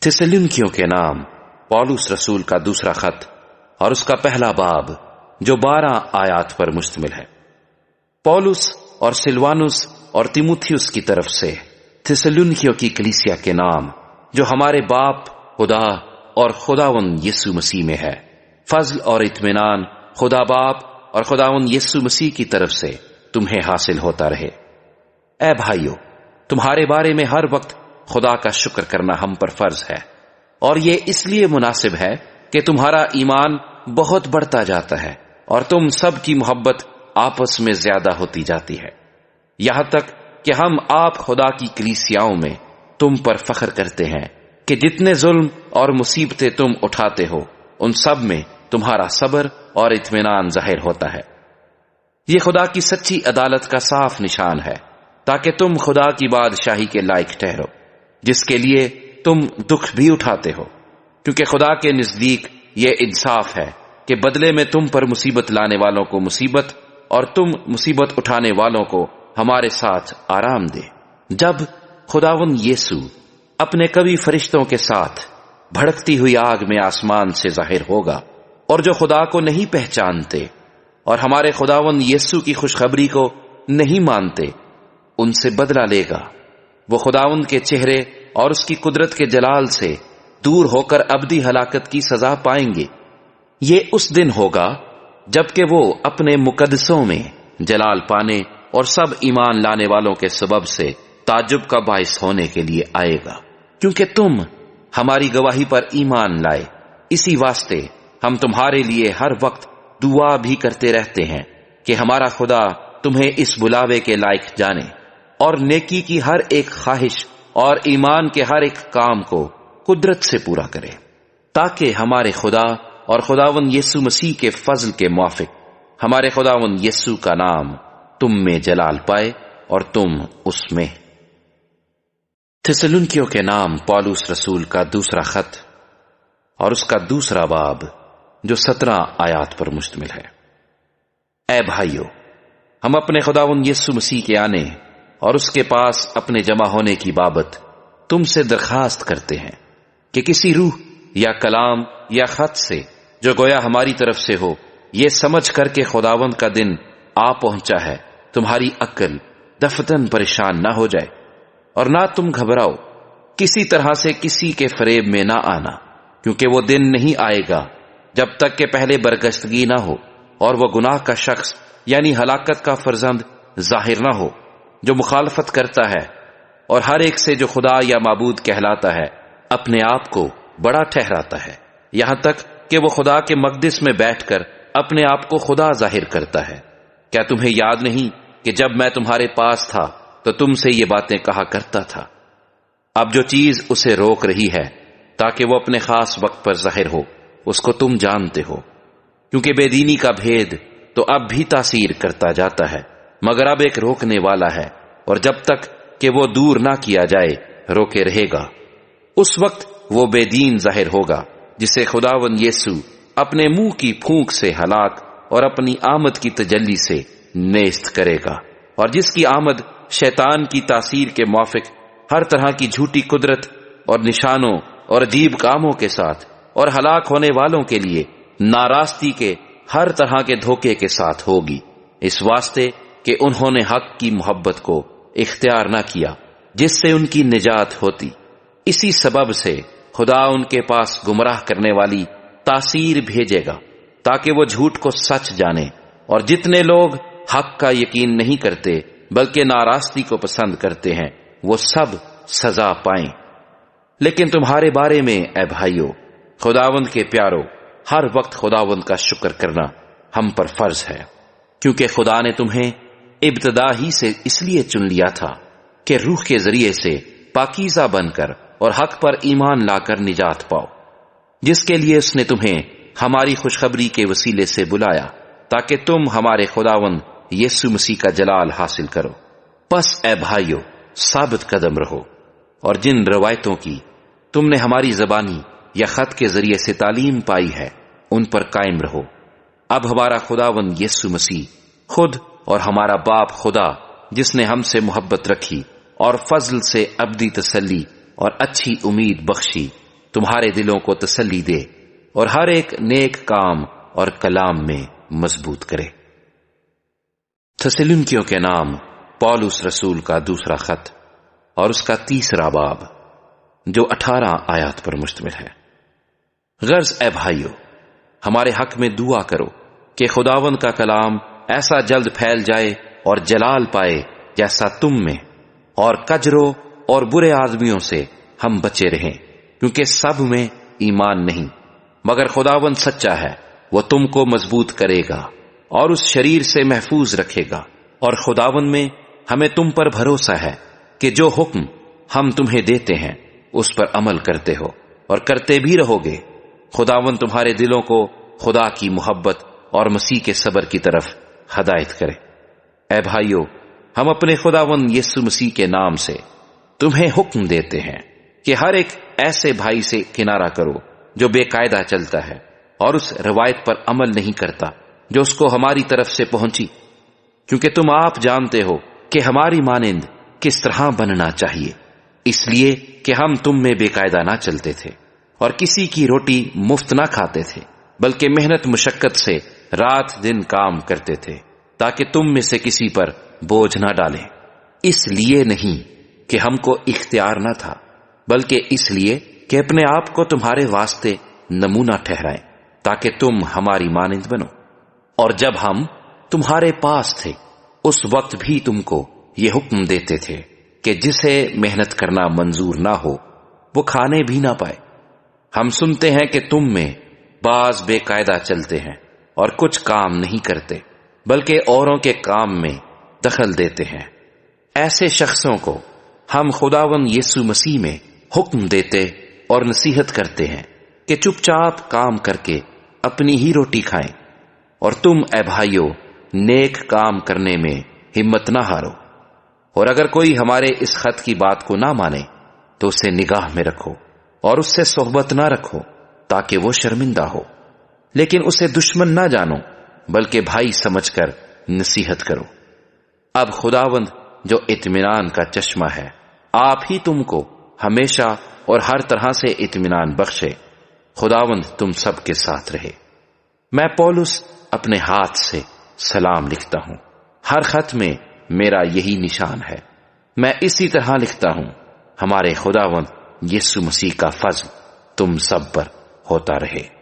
थिस्सलुनीकियों के नाम पौलुस रसूल का दूसरा खत और उसका पहला बाब जो 12 आयात पर मुश्तमिल है। पौलुस और सिलवानुस और तीमुथियुस की तरफ से थिस्सलुनीकियों की कलीसिया के नाम जो हमारे बाप खुदा और खुदावन यीशु मसीह में है, फजल और इत्मीनान खुदा बाप और खुदावन यीशु मसीह की तरफ से तुम्हें हासिल होता रहे। ऐ भाइयों, तुम्हारे बारे में हर वक्त खुदा का शुक्र करना हम पर फर्ज है, और ये इसलिए मुनासिब है कि तुम्हारा ईमान बहुत बढ़ता जाता है और तुम सब की मोहब्बत आपस में ज्यादा होती जाती है, यहां तक कि हम आप खुदा की कलीसियाओं में तुम पर फख्र करते हैं कि जितने जुल्म और मुसीबतें तुम उठाते हो उन सब में तुम्हारा सब्र और इत्मीनान जाहिर होता है। ये खुदा की सच्ची अदालत का साफ निशान है, ताकि तुम खुदा की बादशाही के लायक ठहरो, जिसके लिए तुम दुख भी उठाते हो, क्योंकि खुदा के नजदीक ये इंसाफ है कि बदले में तुम पर मुसीबत लाने वालों को मुसीबत और तुम मुसीबत उठाने वालों को हमारे साथ आराम दे। जब खुदावन यीशु अपने कवि फरिश्तों के साथ भड़कती हुई आग में आसमान से जाहिर होगा, और जो खुदा को नहीं पहचानते और हमारे खुदावन यीशु की खुशखबरी को नहीं मानते उनसे बदला लेगा। वो खुदावन के चेहरे और उसकी कुदरत के जलाल से दूर होकर अबदी हलाकत की सजा पाएंगे। ये उस दिन होगा जबकि वो अपने मुकद्दसों में जलाल पाने और सब ईमान लाने वालों के सबब से ताज्जुब का बाइस होने के लिए आएगा, क्योंकि तुम हमारी गवाही पर ईमान लाए। इसी वास्ते हम तुम्हारे लिए हर वक्त दुआ भी करते रहते हैं कि हमारा खुदा तुम्हें इस बुलावे के लायक जाने और नेकी की हर एक ख्वाहिश और ईमान के हर एक काम को कुदरत से पूरा करे, ताकि हमारे खुदा और खुदावन यीशु मसीह के फजल के मुआफिक हमारे खुदावन यीशु का नाम तुम में जलाल पाए और तुम उसमें। थिस्सलुनीकियों के नाम पौलुस रसूल का दूसरा खत और उसका दूसरा बाब जो 17 आयात पर मुश्तमिल है। ऐ भाइयों, हम अपने खुदावन यीशु मसीह के आने और उसके पास अपने जमा होने की बाबत तुमसे दरखास्त करते हैं कि किसी रूह या कलाम या खत से जो गोया हमारी तरफ से हो, ये समझ करके खुदावंद का दिन आ पहुंचा है, तुम्हारी अक्ल दफतन परेशान ना हो जाए, और ना तुम घबराओ, किसी तरह से किसी के फरेब में ना आना, क्योंकि वो दिन नहीं आएगा जब तक के पहले बरगश्तगी ना हो और वह गुनाह का शख्स यानी हलाकत का फर्जंद जाहिर ना हो, जो मुखालफत करता है और हर एक से जो खुदा या माबूद कहलाता है अपने आप को बड़ा ठहराता है, यहां तक कि वो खुदा के मकदिस में बैठकर अपने आप को खुदा जाहिर करता है। क्या तुम्हें याद नहीं कि जब मैं तुम्हारे पास था तो तुमसे ये बातें कहा करता था? अब जो चीज उसे रोक रही है ताकि वो अपने खास वक्त पर जाहिर हो, उसको तुम जानते हो, क्योंकि बेदीनी का भेद तो अब भी तासीर करता जाता है, मगर अब एक रोकने वाला है, और जब तक कि वो दूर ना किया जाए रोके रहेगा। उस वक्त वो बेदीन जाहिर होगा जिसे खुदावन यीशु अपने मुंह की फूंक से हलाक और अपनी आमद की तजल्ली से नेस्त करेगा, और जिसकी आमद शैतान की तासीर के मुआफिक हर तरह की झूठी कुदरत और निशानों और अजीब कामों के साथ और हलाक होने वालों के लिए नारास्ती के हर तरह के धोखे के साथ होगी, इस वास्ते कि उन्होंने हक की मोहब्बत को इख्तियार न किया जिससे उनकी निजात होती। इसी सबब से खुदा उनके पास गुमराह करने वाली तासीर भेजेगा ताकि वो झूठ को सच जाने, और जितने लोग हक का यकीन नहीं करते बल्कि नारास्ती को पसंद करते हैं वो सब सजा पाएं। लेकिन तुम्हारे बारे में ऐ भाइयों, खुदावंद के प्यारो, हर वक्त खुदावंद का शुक्र करना हम पर फर्ज है, क्योंकि खुदा ने तुम्हें इब्तदा ही से इसलिए चुन लिया था कि रूह के जरिए से पाकीज़ा बनकर और हक पर ईमान लाकर निजात पाओ, जिसके लिए उसने तुम्हें हमारी खुशखबरी के वसीले से बुलाया ताकि तुम हमारे खुदावंद यीशु मसीह का जलाल हासिल करो। बस ऐ भाइयों, साबित कदम रहो और जिन रवायतों की तुमने हमारी जबानी या खत के जरिए से तालीम पाई है उन पर कायम रहो। अब हमारा खुदावंद यीशु मसीह खुद और हमारा बाप खुदा, जिसने हमसे मोहब्बत रखी और फजल से अब्दी तसल्ली और अच्छी उम्मीद बख्शी, تمہارے دلوں کو تسلی دے اور ہر ایک نیک کام اور کلام میں مضبوط کرے۔ تھسلنکیوں کے نام پولس رسول کا دوسرا خط اور اس کا تیسرا باب جو 18 آیات پر مشتمل ہے۔ غرض اے بھائیو، ہمارے حق میں دعا کرو کہ خداوند کا کلام ایسا جلد پھیل جائے اور جلال پائے جیسا تم میں، اور کجروں اور برے آدمیوں سے ہم بچے رہیں، کیونکہ سب میں ایمان نہیں، مگر خداوند سچا ہے، وہ تم کو مضبوط کرے گا اور اس شریر سے محفوظ رکھے گا۔ اور خداوند میں ہمیں تم پر بھروسہ ہے کہ جو حکم ہم تمہیں دیتے ہیں اس پر عمل کرتے ہو اور کرتے بھی رہو گے۔ خداوند تمہارے دلوں کو خدا کی محبت اور مسیح کے صبر کی طرف ہدایت کرے۔ اے بھائیو، ہم اپنے خداوند یسوع مسیح کے نام سے تمہیں حکم دیتے ہیں کہ ہر ایک ایسے بھائی سے کنارہ کرو جو بے قاعدہ چلتا ہے اور اس روایت پر عمل نہیں کرتا جو اس کو ہماری طرف سے پہنچی، کیونکہ تم آپ جانتے ہو کہ ہماری مانند کس طرح بننا چاہیے، اس لیے کہ ہم تم میں بے قاعدہ نہ چلتے تھے اور کسی کی روٹی مفت نہ کھاتے تھے، بلکہ محنت مشقت سے رات دن کام کرتے تھے تاکہ تم میں سے کسی پر بوجھ نہ ڈالیں۔ اس لیے نہیں کہ ہم کو اختیار نہ تھا، بلکہ اس لیے کہ اپنے آپ کو تمہارے واسطے نمونہ ٹھہرائیں تاکہ تم ہماری مانند بنو۔ اور جب ہم تمہارے پاس تھے اس وقت بھی تم کو یہ حکم دیتے تھے کہ جسے محنت کرنا منظور نہ ہو وہ کھانے بھی نہ پائے۔ ہم سنتے ہیں کہ تم میں بعض بے قاعدہ چلتے ہیں اور کچھ کام نہیں کرتے، بلکہ اوروں کے کام میں دخل دیتے ہیں۔ ایسے شخصوں کو ہم خداوند یسوع مسیح میں حکم دیتے اور نصیحت کرتے ہیں کہ چپ چاپ کام کر کے اپنی ہی روٹی کھائیں، اور تم اے بھائیو نیک کام کرنے میں ہمت نہ ہارو۔ اور اگر کوئی ہمارے اس خط کی بات کو نہ مانے تو اسے نگاہ میں رکھو اور اس سے صحبت نہ رکھو تاکہ وہ شرمندہ ہو، لیکن اسے دشمن نہ جانو بلکہ بھائی سمجھ کر نصیحت کرو۔ اب خداوند جو اطمینان کا چشمہ ہے آپ ہی تم کو ہمیشہ اور ہر طرح سے اطمینان بخشے۔ خداوند تم سب کے ساتھ رہے۔ میں پولس اپنے ہاتھ سے سلام لکھتا ہوں، ہر خط میں میرا یہی نشان ہے۔ میں اسی طرح لکھتا ہوں۔ ہمارے خداوند یسوع مسیح کا فضل تم سب پر ہوتا رہے۔